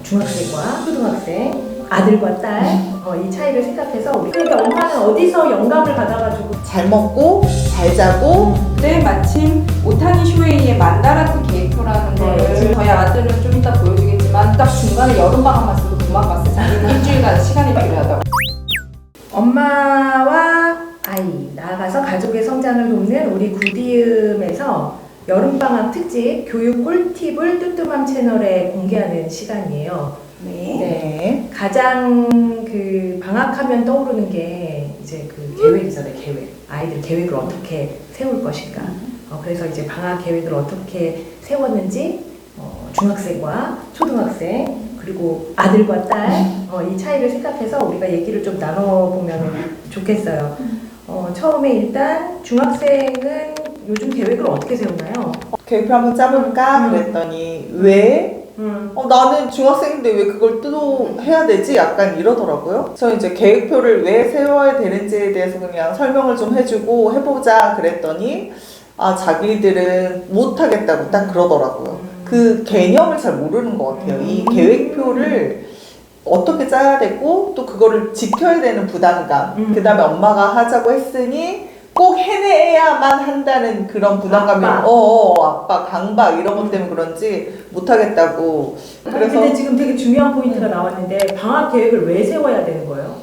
중학생과 초등학생, 아들과 딸, 이 차이를 생각해서 그러니까 엄마는 어디서 영감을 받아가지고 잘 먹고 잘 자고 그때 마침 오타니 쇼헤이의 만다라트 계획표라는 거를 저희 아들은 좀 이따 보여주겠지만 딱 중간에 여름방학만 쓰고 도망갔어요. 자기는 일주일간 시간이 필요하다고. 엄마와 아이, 나아가서 가족의 성장을 돕는 우리 구디음에서 여름방학 특집 교육 꿀팁을 뚜뚜맘 채널에 공개하는 시간이에요. 네. 가장 그 방학하면 떠오르는 게 이제 그 계획이잖아요. 계획. 아이들 계획을 어떻게 세울 것인가. 그래서 이제 방학 계획을 어떻게 세웠는지 중학생과 초등학생 그리고 아들과 딸 이 차이를 생각해서 우리가 얘기를 좀 나눠보면 좋겠어요. 처음에 일단 중학생은 요즘 계획을 어떻게 세우나요? 계획표 한번 짜볼까 그랬더니 왜? 나는 중학생인데 왜 그걸 또 해야 되지? 약간 이러더라고요. 저 이제 계획표를 왜 세워야 되는지에 대해서 그냥 설명을 좀 해주고 해보자 그랬더니 자기들은 못하겠다고 딱 그러더라고요. 그 개념을 잘 모르는 것 같아요. 이 계획표를 어떻게 짜야 되고 또 그거를 지켜야 되는 부담감 그 다음에 엄마가 하자고 했으니 꼭 해내야만 한다는 그런 부담감이 압박, 강박 이런 것 때문에 그런지 못하겠다고. 그래서 근데 지금 되게 중요한 포인트가 나왔는데 방학 계획을 왜 세워야 되는 거예요?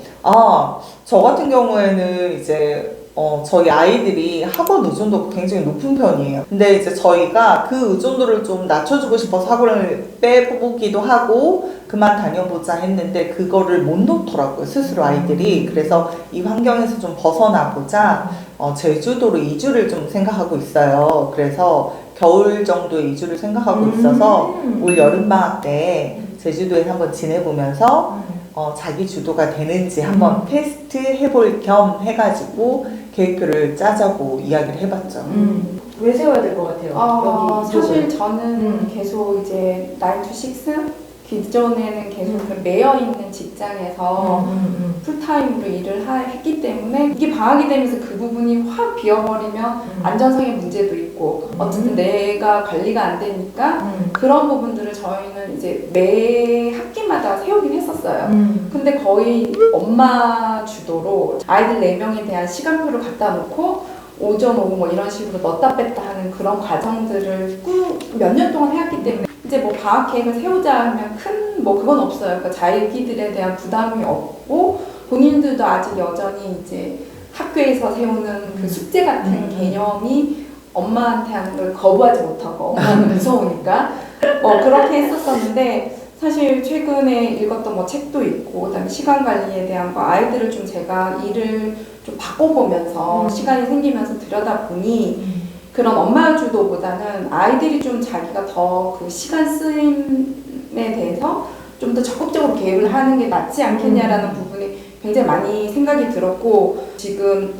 저 같은 경우에는 이제 저희 아이들이 학원 의존도가 굉장히 높은 편이에요. 근데 이제 저희가 그 의존도를 좀 낮춰주고 싶어서 학원을 빼보기도 하고 그만 다녀보자 했는데 그거를 못 놓더라고요, 스스로 아이들이. 그래서 이 환경에서 좀 벗어나보자 제주도로 이주를 좀 생각하고 있어요. 그래서 겨울 정도에 이주를 생각하고 있어서 올 여름방학 때 제주도에 한번 지내보면서 자기 주도가 되는지 한번 테스트 해볼 겸 해가지고 계획표를 짜자고 이야기를 해봤죠. 왜 세워야 될 것 같아요? 여기 사실 저는 계속 이제 9 to 6? 기존에는 계속 매여 있는 직장에서 풀타임으로 일을 했기 때문에 이게 방학이 되면서 그 부분이 확 비어버리면 안전상의 문제도 있고 어쨌든 내가 관리가 안 되니까 그런 부분들을 저희는 이제 매 학기마다 세우긴 했었어요. 근데 거의 엄마 주도로 아이들 4명에 대한 시간표를 갖다 놓고 오전, 오후 뭐 이런 식으로 넣었다 뺐다 하는 그런 과정들을 몇 년 동안 해왔기 때문에 이제 뭐 방학 계획을 세우자 하면 큰 뭐 그건 없어요. 그러니까 자기들에 대한 부담이 없고 본인들도 아직 여전히 이제 학교에서 세우는 그 숙제 같은 개념이 엄마한테 하는 걸 거부하지 못하고 엄마는 무서우니까 그렇게 했었었는데 사실 최근에 읽었던 뭐 책도 있고 그다음에 시간 관리에 대한 거 아이들을 좀 제가 일을 좀 바꿔보면서 시간이 생기면서 들여다보니 그런 엄마 주도보다는 아이들이 좀 자기가 더 그 시간 쓰임에 대해서 좀 더 적극적으로 계획을 하는 게 낫지 않겠냐라는 부분이 굉장히 많이 생각이 들었고 지금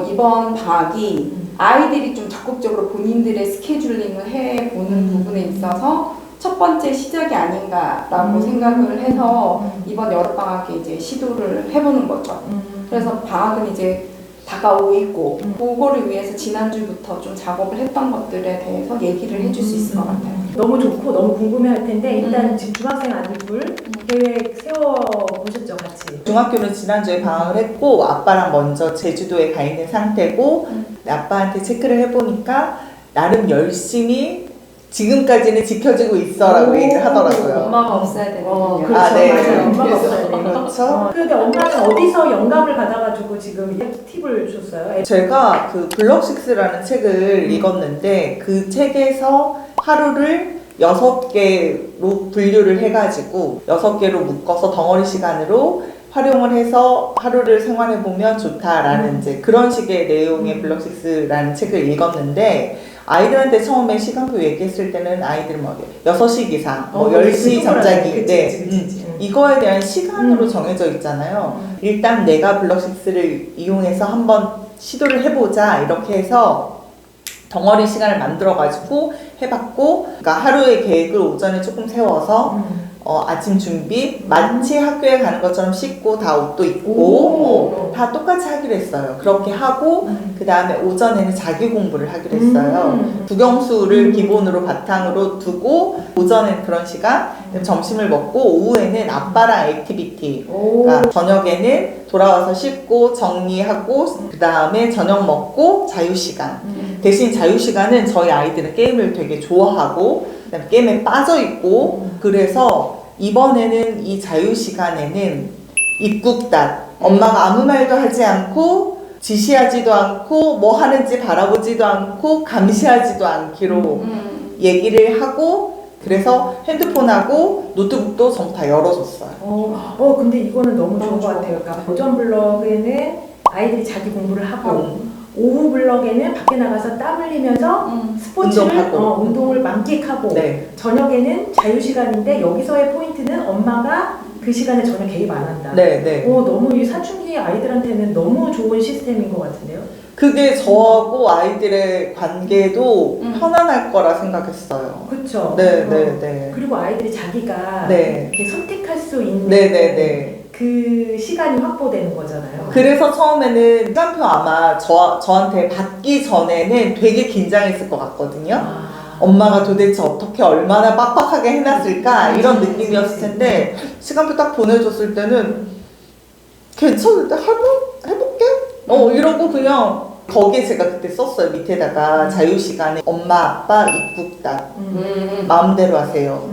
이번 방학이 아이들이 좀 적극적으로 본인들의 스케줄링을 해보는 부분에 있어서 첫 번째 시작이 아닌가라고 생각을 해서 이번 여름방학에 이제 시도를 해보는 거죠. 그래서 방학은 이제 다가오고 있고 그거를 위해서 지난주부터 좀 작업을 했던 것들에 대해서 얘기를 해줄 수 있을 것 같아요. 너무 좋고 너무 궁금해할 텐데 일단 지금 중학생 아들 둘 계획 세워보셨죠, 같이? 중학교는 지난주에 방학을 했고 아빠랑 먼저 제주도에 가 있는 상태고 아빠한테 체크를 해보니까 나름 열심히 지금까지는 지켜지고 있어라고 얘기를 하더라고요. 엄마가 없어야 되는군요. 그렇죠. 네. 맞아요. 엄마가 없어야 돼요. 그렇죠. 그런데 엄마는 어디서 영감을 받아가지고 지금 이렇게 팁을 줬어요? 제가 그 블럭식스라는 책을 읽었는데 그 책에서 하루를 6개로 분류를 해가지고 6개로 묶어서 덩어리 시간으로 활용을 해서 하루를 생활해보면 좋다라는 이제 그런 식의 내용의 블럭식스라는 책을 읽었는데 아이들한테 처음에 시간표 얘기했을 때는 아이들 뭐 6시 기상, 뭐 10시 잠자기 이거에 대한 시간으로 정해져 있잖아요. 일단 내가 블럭식스를 이용해서 한번 시도를 해보자 이렇게 해서 덩어리 시간을 만들어 가지고 해봤고 그러니까 하루의 계획을 오전에 조금 세워서 아침 준비, 마치 학교에 가는 것처럼 씻고 다 옷도 입고 오. 다 똑같이 하기로 했어요. 그렇게 하고 그 다음에 오전에는 자기 공부를 하기로 했어요. 국영수를 기본으로 바탕으로 두고 오전엔 그런 시간, 그다음에 점심을 먹고 오후에는 아빠랑 액티비티. 그러니까 저녁에는 돌아와서 씻고 정리하고 그 다음에 저녁 먹고 자유시간. 대신 자유시간은 저희 아이들은 게임을 되게 좋아하고 그다음에 게임에 빠져있고 그래서 이번에는 이 자유시간에는 입국단 엄마가 아무 말도 하지 않고 지시하지도 않고 뭐 하는지 바라보지도 않고 감시하지도 않기로 얘기를 하고 그래서 핸드폰하고 노트북도 전부 다 열어줬어요. 근데 이거는 너무 좋은 것 같아요. 그러니까 오전 블럭에는 아이들이 자기 공부를 하고 오후 블럭에는 밖에 나가서 땀 흘리면서 스포츠를 운동을 만끽하고 네. 저녁에는 자유시간인데 여기서의 포인트는 엄마가 그 시간에 전혀 개입 안 한다. 네. 너무 이 사춘기 아이들한테는 너무 좋은 시스템인 것 같은데요. 그게 저하고 아이들의 관계도 편안할 거라 생각했어요. 그렇죠. 네. 그리고 아이들이 자기가 네. 이렇게 선택할 수 있는 네. 그 시간이 확보되는 거잖아요. 그래서 처음에는 시간표 아마 저한테 받기 전에는 되게 긴장했을 것 같거든요. 엄마가 도대체 어떻게 얼마나 빡빡하게 해놨을까 이런 느낌이었을 텐데 시간표 딱 보내줬을 때는 괜찮은데 해볼게? 이러고 그냥 거기에 제가 그때 썼어요. 밑에다가 자유시간에 엄마 아빠 입국단 마음대로 하세요.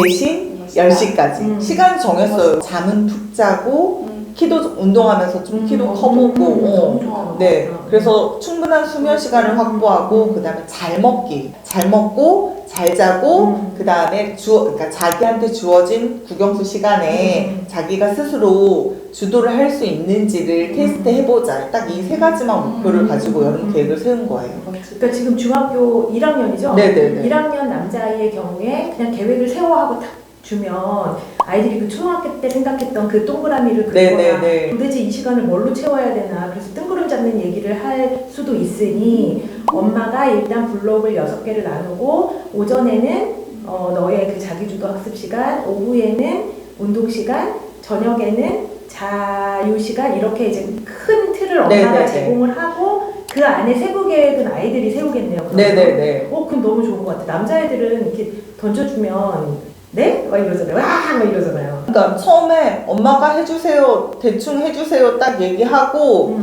대신 10시까지 시간 정했어요. 잠은 푹 자고 키도 운동하면서 좀 키도 커보고 네 그래서 충분한 수면 시간을 확보하고 그 다음에 잘 먹고 잘 자고 그 다음에 그러니까 자기한테 주어진 국영수 시간에 자기가 스스로 주도를 할 수 있는지를 테스트 해보자. 딱 이 세 가지만 목표를 가지고 여름 계획을 세운 거예요. 그러니까 지금 중학교 1학년이죠? 네네네. 1학년 남자아이의 경우에 그냥 계획을 세워하고 딱 주면 아이들이 그 초등학교 때 생각했던 그 동그라미를 그리거나 도대체 이 시간을 뭘로 채워야 되나 그래서 뜬구름 잡는 얘기를 할 수도 있으니 엄마가 일단 블록을 6개를 나누고 오전에는 너의 그 자기주도 학습 시간, 오후에는 운동 시간, 저녁에는 자유 시간 이렇게 이제 큰 틀을 엄마가 제공을 하고 그 안에 세부 계획은 아이들이 세우겠네요. 그럼 너무 좋은 것 같아요. 남자애들은 이렇게 던져주면 네? 막 이러잖아요. 와! 막 이러잖아요. 그러니까 처음에 엄마가 해주세요, 대충 해주세요 딱 얘기하고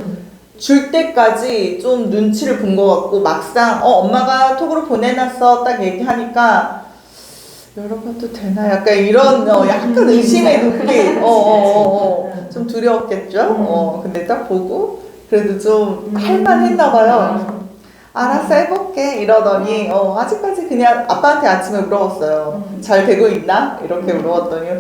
줄 때까지 좀 눈치를 본 것 같고 막상 엄마가 톡으로 보내놨어 딱 얘기하니까 열어봐도 되나? 약간 이런 약간 의심의 눈빛 좀 두려웠겠죠? 근데 딱 보고 그래도 좀 할만했나 봐요. 알았어 해볼게 이러더니 아직까지 그냥 아빠한테 아침에 물어봤어요. 잘 되고 있나? 이렇게 물어봤더니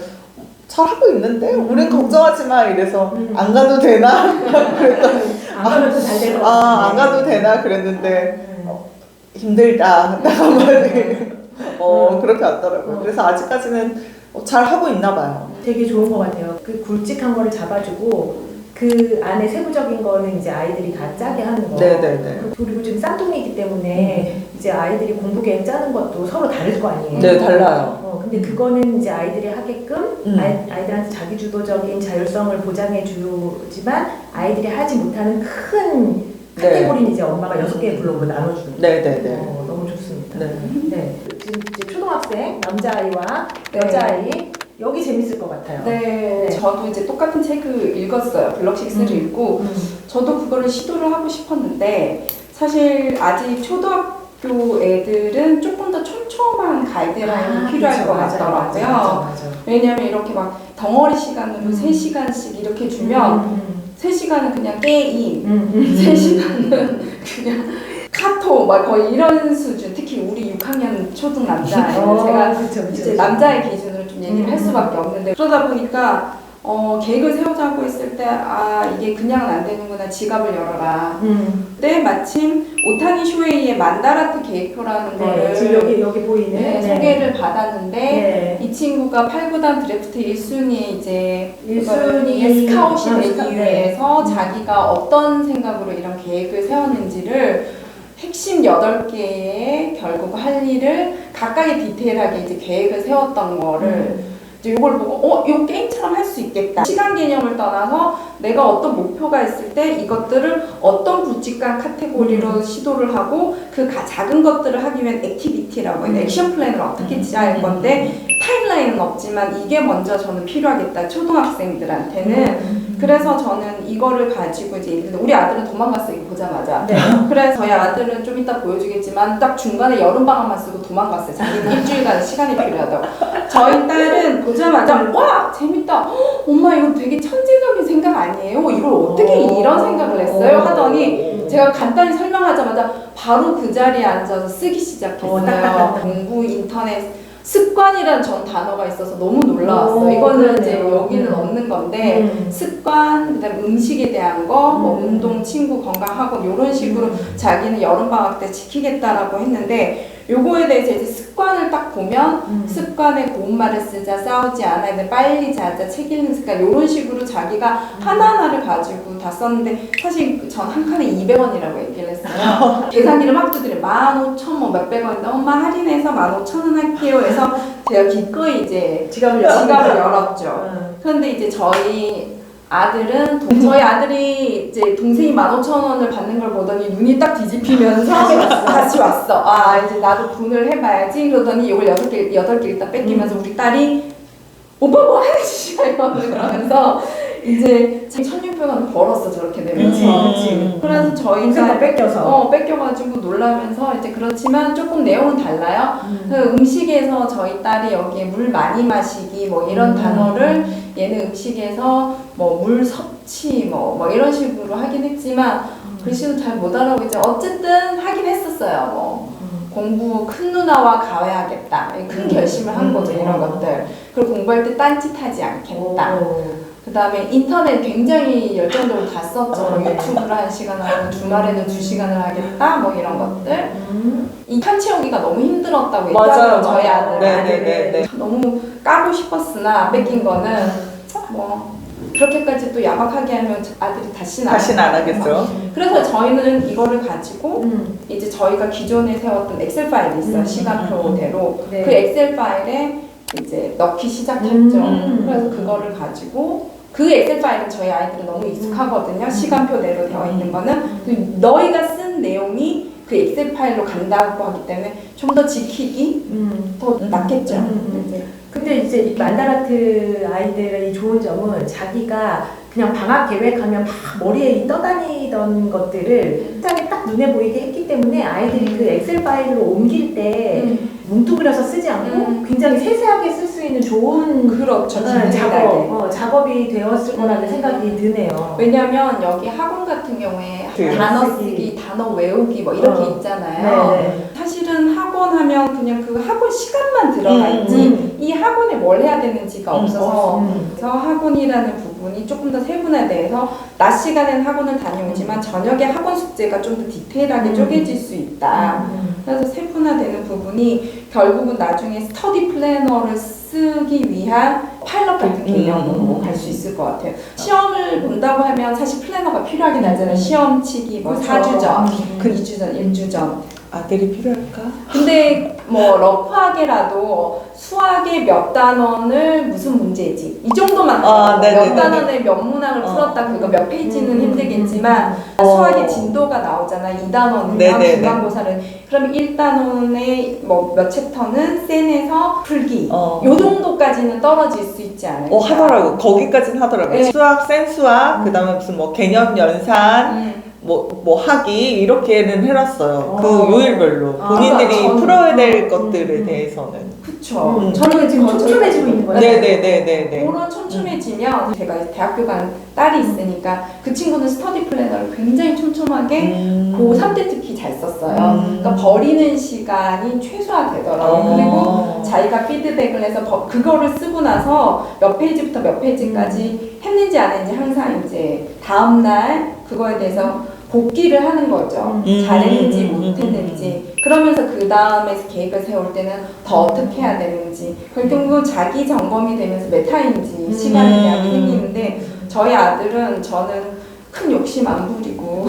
잘하고 있는데? 우린 걱정하지 마 이래서 안 가도 되나? 그랬더니 안 가면 또 잘 될 것 같은데 안 가도 되나? 그랬는데 힘들다 딱 한마디 그렇게 왔더라고요. 그래서 아직까지는 잘 하고 있나 봐요. 되게 좋은 것 같아요. 그 굵직한 거를 잡아주고 그 안에 세부적인 거는 이제 아이들이 다 짜게 하는 거. 그리고 지금 쌍둥이이기 때문에 이제 아이들이 공부 계획 짜는 것도 서로 다를 거 아니에요. 네, 달라요. 근데 그거는 이제 아이들이 하게끔 아이들한테 자기주도적인 자율성을 보장해 주지만 아이들이 하지 못하는 큰 카테고리는 이제 엄마가 6개의 블록으로 나눠주는 거예요. 너무 좋습니다. 지금 이제 초등학생 남자아이와 여자아이 여기 재밌을 것 같아요. 저도 이제 똑같은 책을 읽었어요. 블록 6를 읽고 저도 그거를 시도를 하고 싶었는데 사실 아직 초등학교 애들은 조금 더 촘촘한 가이드라인이 필요할 것 같더라고요. 맞아. 왜냐면 이렇게 막 덩어리 시간으로 3시간씩 이렇게 주면 3시간은 그냥 게임, 3시간은 그냥 카톡 막 거의 이런 수준. 특히 우리 6학년 초등 남자애는 제가 이제 남자의 기준으로 좀 얘기를 할 수밖에 없는데 그러다 보니까 계획을 세우자고 했을 때 이게 그냥은 안 되는구나. 지갑을 열어라. 그때 마침 오타니 쇼헤이의 만다라트 계획표라는 거를 지금 여기 보이는 소개를 받았는데 이 친구가 8, 9단 드래프트 1순위 이제 1순위 스카웃이 되기 위해서 자기가 어떤 생각으로 이런 계획을 세웠는지를 핵심 8개의 결국 할 일을 각각의 디테일하게 이제 계획을 세웠던 거를 이제 이걸 보고 이거 게임처럼 할 수 있겠다. 시간 개념을 떠나서 내가 어떤 목표가 있을 때 이것들을 어떤 굵직한 카테고리로 시도를 하고 그 작은 것들을 하기 위한 액티비티라고 해요. 액션 플랜을 어떻게 짜야 건데 타임라인은 없지만 이게 먼저 저는 필요하겠다. 초등학생들한테는. 그래서 저는 이거를 가지고 이제 우리 아들은 도망갔어요. 이거 보자마자. 네. 그래서 저희 아들은 좀 이따 보여주겠지만 딱 중간에 여름방학만 쓰고 도망갔어요. 자기는 일주일간 시간이 필요하다고. 저희 딸은 보자마자 와 재밌다. 엄마 이거 되게 천재적인 생각 아니에요? 이걸 어떻게 이런 생각을 했어요? 하더니 제가 간단히 설명하자마자 바로 그 자리에 앉아서 쓰기 시작했어요. 공부, 인터넷, 습관이란 전 단어가 있어서 너무 놀라웠어요. 이거는 이제 여기는 없는 건데 습관, 그다음에 음식에 대한 거, 뭐 운동, 친구, 건강하고 이런 식으로 자기는 여름방학 때 지키겠다라고 했는데 요거에 대해서 이제 습관을 딱 보면 습관에 고운 말을 쓰자, 싸우지 않아야 돼, 빨리 자자, 책 읽는 습관 이런 식으로 자기가 하나하나를 가지고 다 썼는데 사실 전 한 칸에 200원이라고 얘기를 했어요. 계산기를 막 두드려 15,000 뭐 몇백 원인데 엄마 할인해서 15,000원 할게요 해서 제가 기꺼이 이제 지갑을 열었죠. 그런데 이제 저희 아들이 이제 동생이 15,000원을 받는 걸 보더니 눈이 딱 뒤집히면서 다시 왔어. 아, 이제 나도 분을 해봐야지. 그러더니 이걸 8개 일단 뺏기면서 우리 딸이 오빠 뭐 하는 짓이야 이러면서 이제 1,600원 벌었어 저렇게 되면서. 그치. 그래서 저희가 다 뺏겨서. 뺏겨가지고 놀라면서 이제 그렇지만 조금 내용은 달라요. 그 음식에서 저희 딸이 여기에 물 많이 마시기 뭐 이런 단어를 얘는 음식에서 뭐 물 섭취 뭐 이런 식으로 하긴 했지만 글씨도 잘 못 알아보겠죠. 어쨌든 하긴 했었어요. 뭐 공부 큰 누나와 가해야겠다. 큰 결심을 한 거죠 이런 것들. 그리고 공부할 때 딴짓하지 않겠다. 그 다음에 인터넷 굉장히 열정적으로 다 썼죠. 유튜브를 1시간 하고 주말에는 2시간을 하겠다 뭐 이런 것들. 이 칸 채우기가 너무 힘들었다고 얘기하죠. 저희 아들. 네네네. 너무 까고 싶었으나 안 뺏긴 거는 뭐 그렇게까지 또 야박하게 하면 아들이 다시는 안 하겠죠. 그래서 저희는 이거를 가지고 이제 저희가 기존에 세웠던 엑셀 파일이 있어요. 시간표대로. 네. 그 엑셀 파일에 이제 넣기 시작했죠. 그래서 그거를 가지고 그 엑셀 파일은 저희 아이들은 너무 익숙하거든요. 시간표대로 되어 있는 거는 너희가 쓴 내용이 그 엑셀 파일로 간다고 하기 때문에 좀 더 지키기 더 낫겠죠. 근데 이제 이 만다라트 아이들의 이 좋은 점은 자기가 그냥 방학 계획하면 막 머리에 떠다니던 것들을 책장에 딱 눈에 보이게 했기 때문에 아이들이 그 엑셀 파일로 옮길 때 뭉뚱그려서 쓰지 않고 굉장히 세세하게 쓸 수 있는 좋은 그렇죠. 작업이 되었을 거라는 생각이 드네요. 왜냐면 여기 학원 같은 경우에 단어 쓰기, 단어 외우기 뭐 이렇게 있잖아요. 네네. 사실은 학원 하면 그냥 그 학원 시간만 들어가 있지 이 학원에 뭘 해야 되는지가 없어서 그래서 학원이라는 부분이 조금 더 세분화돼서 낮 시간에는 학원을 다녀오지만 저녁에 학원 숙제가 좀 더 디테일하게 쪼개질 수 있다. 그래서 세분화되는 부분이 결국은 나중에 스터디 플래너를 쓰기 위한 파일럿 같은 개념으로 갈 수 있을 것 같아요. 시험을 본다고 하면 사실 플래너가 필요하긴 하잖아요. 시험 치기 뭐 4주 전, 2주 전, 1주 전. 아들이 필요할까? 근데 뭐 러프하게라도 수학의 몇 단원을 무슨 문제지 이 정도만 몇 단원의 몇 문항을 풀었다 그거 몇 페이지는 힘들겠지만 수학의 진도가 나오잖아. 2단원이면 중간고사를 그럼 1단원의 뭐 몇 챕터는 센에서 풀기 요 정도까지는 떨어질 수 있지 않을까 하더라고. 거기까지는 하더라고. 수학, 센 수학, 그 다음에 무슨 뭐 개념 연산 뭐 하기 이렇게는 해놨어요. 그 요일별로 본인들이 풀어야 될 것들에 대해서는. 그쵸. 저는 지금 촘촘해지고 있는 거예요. 네네네네. 그런 촘촘해지면 제가 대학교 간 딸이 있으니까 그 친구는 스터디 플래너를 굉장히 촘촘하게 고3 때 특히 잘 썼어요. 그러니까 버리는 시간이 최소화되더라고요. 그리고 자기가 피드백을 해서 그거를 쓰고 나서 몇 페이지부터 몇 페이지까지 했는지 안 했는지 항상 이제 다음날 그거에 대해서 복기를 하는 거죠. 잘했는지 못했는지. 그러면서 그 다음에 계획을 세울 때는 더 어떻게 해야 되는지. 결국은 자기 점검이 되면서 메타인지 시간에 대한 게 생기는데 저희 아들은 저는 큰 욕심 안 부리고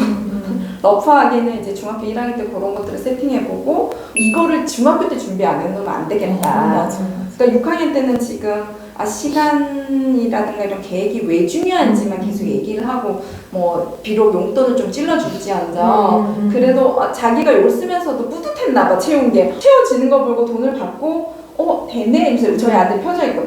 러프하게는 이제 중학교 1학년 때 그런 것들을 세팅해보고 이거를 중학교 때 준비 안 해놓으면 안 되겠다. 그러니까 6학년 때는 지금 시간이라든가 이런 계획이 왜 중요한지만 계속 얘기를 하고 뭐 비록 용돈을 좀 찔러줄지언정 그래도 자기가 이걸 쓰면서도 뿌듯했나 봐 채운 게 채워지는 거 보고 돈을 받고 되네 이러면서 저희 아들 표정이 있고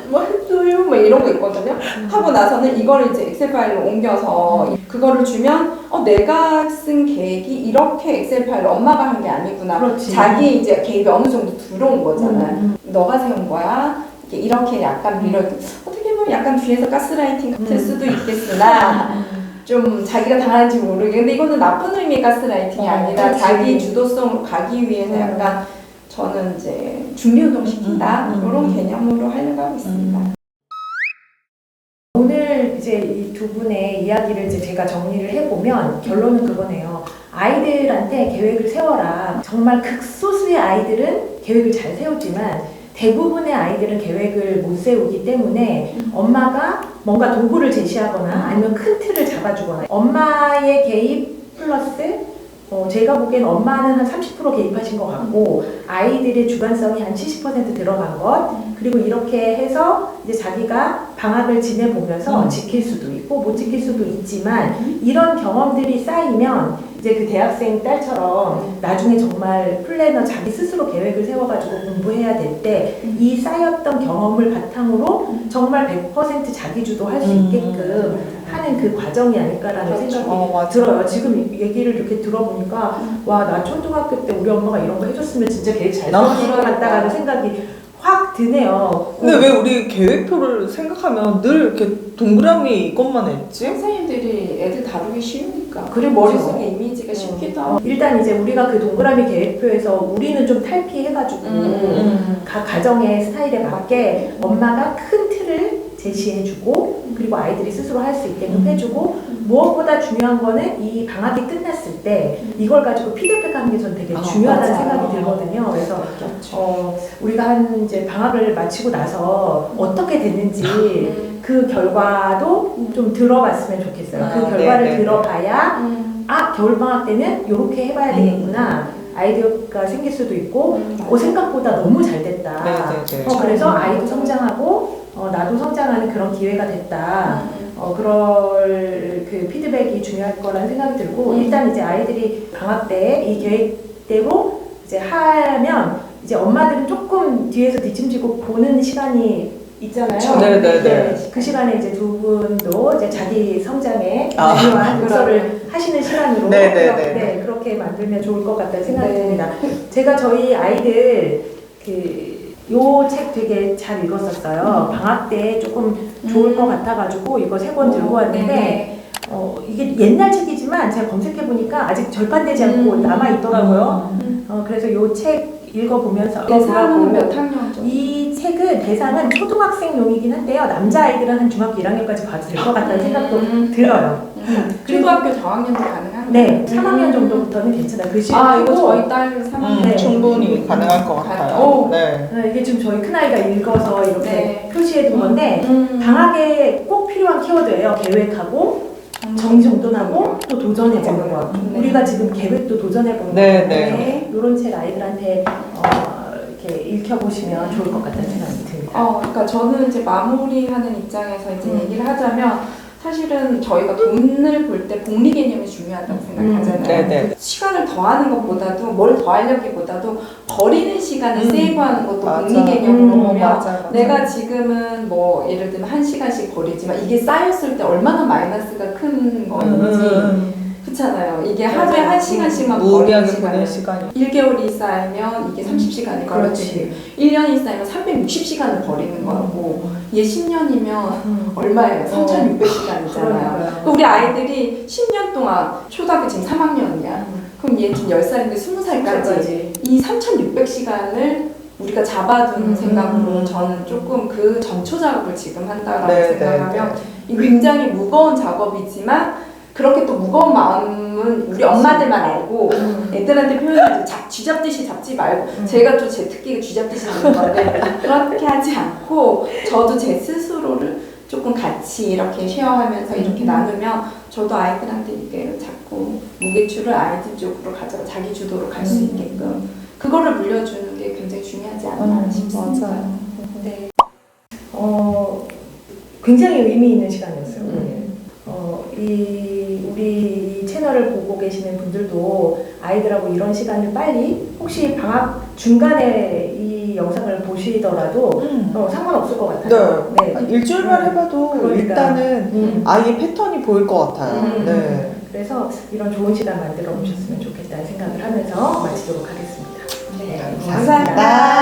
뭐 했어요 뭐 이런 거 있거든요 하고 나서는 이거를 이제 엑셀 파일로 옮겨서 그거를 주면 내가 쓴 계획이 이렇게 엑셀 파일로 엄마가 한 게 아니구나 그렇지. 자기 이제 계획이 어느 정도 들어온 거잖아요 너가 세운 거야 이렇게 약간 밀어 어떻게 보면 약간 뒤에서 가스라이팅 같을 수도 있겠으나 좀 자기가 당하는지 모르겠는데 이거는 나쁜 의미의 가스라이팅이 아니라 그렇지. 자기 주도성으로 가기 위해서 약간 저는 이제 준비운동 시킨다 이런 개념으로 하려고 하고 있습니다. 오늘 이제 이 두 분의 이야기를 이제 제가 정리를 해보면 결론은 그거네요. 아이들한테 계획을 세워라. 정말 극소수의 아이들은 계획을 잘 세우지만 대부분의 아이들은 계획을 못 세우기 때문에 엄마가 뭔가 도구를 제시하거나 아니면 큰 틀을 잡아주거나 엄마의 개입 플러스 제가 보기엔 엄마는 한 30% 개입하신 것 같고 아이들의 주관성이 한 70% 들어간 것 그리고 이렇게 해서 이제 자기가 방학을 지내보면서 지킬 수도 있고 못 지킬 수도 있지만 이런 경험들이 쌓이면 이제 그 대학생 딸처럼 나중에 정말 플래너 자기 스스로 계획을 세워가지고 공부해야 될 때 이 쌓였던 경험을 바탕으로 정말 100% 자기 주도할 수 있게끔 하는 그 과정이 아닐까라는 그렇죠. 생각이 들어요. 지금 얘기를 이렇게 들어보니까 와, 나 초등학교 때 우리 엄마가 이런 거 해줬으면 진짜 계획 잘 세웠을 것 같다라는 생각이 확 드네요. 근데 왜 우리 계획표를 생각하면 늘 이렇게 동그라미 이것만 했지? 선생님들이 애들 다루기 쉬우니까 그리고 머릿속에 이미지가 쉽기도 하고 일단 이제 우리가 그 동그라미 계획표에서 우리는 좀 탈피해가지고 각 가정의 스타일에 맞게 엄마가 큰 틀을 제시해주고 그리고 아이들이 스스로 할 수 있게끔 해주고 무엇보다 중요한 거는 이 방학이 끝났을 때 이걸 가지고 피드백하는 게 저는 되게 중요하다는 맞아요. 생각이 들거든요. 그래서 우리가 한 이제 방학을 마치고 나서 어떻게 됐는지 그 결과도 좀 들어봤으면 좋겠어요. 그 결과를 네네. 들어봐야 겨울방학 때는 이렇게 해봐야 되겠구나. 아이디어가 생길 수도 있고 생각보다 너무 잘 됐다. 네네네. 그래서 아이도 성장하고 나도 성장하는 그런 기회가 됐다. 그럴 그 피드백이 중요할 거라는 생각이 들고 일단 이제 아이들이 방학 때 이 계획대로 이제 하면 이제 엄마들은 조금 뒤에서 뒷짐지고 보는 시간이 있잖아요. 네네네. 그 시간에 이제 두 분도 이제 자기 성장에 중요한 독서를 하시는 시간으로 네네네. 그렇게 만들면 좋을 것 같다는 생각이 네. 듭니다. 제가 저희 아이들 요 책 되게 잘 읽었었어요. 방학 때 조금 좋을 것 같아가지고 이거 3권 들고 왔는데 이게 옛날 책이지만 제가 검색해보니까 아직 절판되지 않고 남아있더라고요. 그래서 요 책 읽어보면서 대상은 몇 학년 정도? 이 책은 대상은 초등학생용이긴 한데요. 남자아이들은 한 중학교 1학년까지 봐도 될 것 같다는 생각도 들어요. 초등학교 저학년도 가능한 네, 3학년 정도부터는 괜찮아요. 글씨 이거 저희 딸 3학년 충분히 가능할 것 같아요. 네. 이게 지금 저희 큰아이가 읽어서 이렇게 표시해둔 건데 방학에 꼭 필요한 키워드예요. 계획하고 정리정돈하고 또 도전해보는 거. 우리가 지금 계획도 도전해보는 건데 이런 책 아이들한테 이렇게 읽혀보시면 좋을 것 같다는 생각이 듭니다. 그러니까 저는 이제 마무리하는 입장에서 이제 얘기를 하자면 사실은 저희가 돈을 벌 때 복리 개념이 중요하다고 생각하잖아요. 네네. 시간을 더하는 것보다도 뭘 더하려기보다도 버리는 시간을 세이브하는 것도 맞아. 복리 개념으로 보면 맞아. 내가 지금은 뭐 예를 들면 1시간씩 버리지만 이게 쌓였을 때 얼마나 마이너스가 큰 건지 그렇잖아요. 이게 하루에 1시간씩만 버리는 무리하게 시간을 보낸 시간이 1개월이 쌓이면 이게 30시간이 걸리지 1년이 쌓이면 360시간을 버리는 거고 얘 10년이면 얼마예요? 3,600시간이잖아요. 우리 아이들이 10년 동안 초등학교 지금 3학년이야. 그럼 얘 지금 10살인데 20살까지 이 3,600시간을 우리가 잡아두는 생각으로 저는 조금 그 전초 작업을 지금 한다라고 생각하면 이 굉장히 무거운 작업이지만 그렇게 또 무거운 마음은 우리 엄마들만 알고 애들한테 표현하지 쥐잡듯이 잡지 말고 제가 또 제 특기가 쥐잡듯이 잡는 건데 그렇게 하지 않고 저도 제 스스로를 조금 같이 이렇게 쉐어하면서 이렇게 나누면 저도 아이들한테 이게 자꾸 무게추를 아이들 쪽으로 가져가 자기 주도로 갈 수 있게끔 그거를 물려주는 게 굉장히 중요하지 않나 싶습니다. 맞아요. 네. 굉장히 의미 있는 시간이었어요. 우리 이 채널을 보고 계시는 분들도 아이들하고 이런 시간을 빨리 혹시 방학 중간에 이 영상을 보시더라도 상관없을 것 같아요. 네. 일주일만 해봐도 그러니까. 일단은 아이의 패턴이 보일 것 같아요. 네. 그래서 이런 좋은 시간 만들어 보셨으면 좋겠다는 생각을 하면서 마치도록 하겠습니다. 네, 감사합니다.